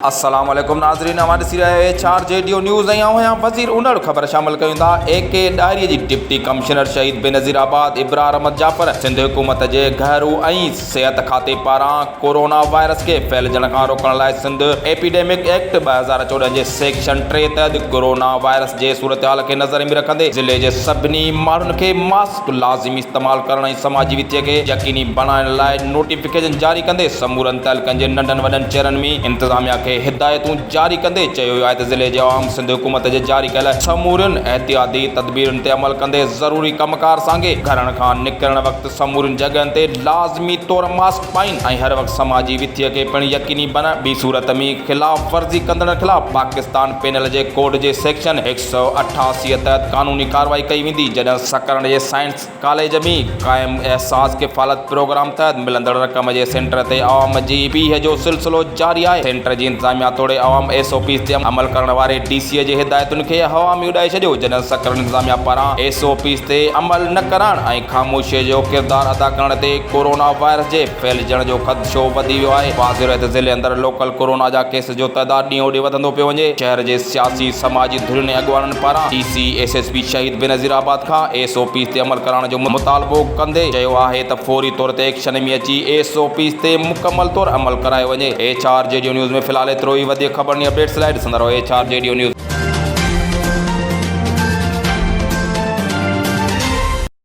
अस्सलाम वालेकुम नाज़रीन, हमारे सिरा चार जेडीओ न्यूज़ आया वज़ीर उनड़ खबर शामिल कयूं था। AK डायरी जी डिप्टी कमिश्नर शहीद बेनज़ीराबाद इब्रार अहमद जाफ़र सिंध हुकूमत के घरू ऐं सेहत खाते पारां कोरोना वायरस के फैलजण खां रोकण लाइ सिंध एपिडेमिक एक्ट 2014 जे सेक्शन 3 तहत कोरोना वायरस जे सूरत हाल के नज़र में रखंदे ज़िले जे सभिनी माण्हुनि खे मास्क लाज़िमी इस्तेमाल करण ऐं समाजी वित्य के यकीनी बणाइण लाइ नोटिफिकेशन जारी कंदे समूरनि तहलकनि जे नंढनि वॾनि शहरनि में इंतज़ामिया हिदायतूं जारी कंदे चयो आहे त ज़िले जे आवाम सिंध हुकूमत जे जारी कयल समूरनि एहतियाती तदबीरुनि ते अमल कंदे ज़रूरी कमकार सांगे घरनि खां निकिरण वक़्तु समूरनि जॻहियुनि ते लाज़मी तौर मास्क पाइनि ऐं हर वक़्तु समाजी वित्य खे पिणु यकीनी बणाइण। ॿी सूरत में ख़िलाफ़ वर्ज़ी कंदड़ ख़िलाफ़ पाकिस्तान पेनल जे कोड जे सेक्शन 188 तहत कानूनी कार्रवाई कई वेंदी, जॾहिं सकरण जे साइंस कॉलेज में क़ाइम एहसास किफ़ालत प्रोग्राम तहत मिलंदड़ रक़म जे सेंटर ते आवाम जी पीह जो सिलसिलो जारी आहे। सेंटर जी इंतज़ामिया तोड़े आवाम SOPs ते अमल करण वारे DC जे हिदायतुनि खे हवा में उॾाए छॾियो, जॾहिं सकरण इंतज़ामिया पारां SOPs ते अमल न करण ऐं ख़ामोशीअ जो किरदारु अदा करण ते कोरोना वायरस जे फैलजण जो ख़दशो वधी वियो आहे। वाज़िर आहे त ज़िले अंदरि लोकल कोरोना जा केस जो तइदादु ॾींहों ॾींहुं वधंदो पियो वञे। शहर जे सियासी समाजी धुरियुनि ऐं अॻुवाननि पारां DC SSP शहीद बेनज़ीराबाद खां SOPs ते अमल करण जो मुतालबो कंदे चयो आहे त फौरी तौर ते एक्शन में अची SOPs ते मुकमल तौर अमल करायो वञे। HR जेडीओ न्यूज़ में फ़िलहाल एतिरो ई। वधीक ख़बरनि अपडेट्स लाइ ॾिसंदा रहो HR जेडीओ न्यूज़।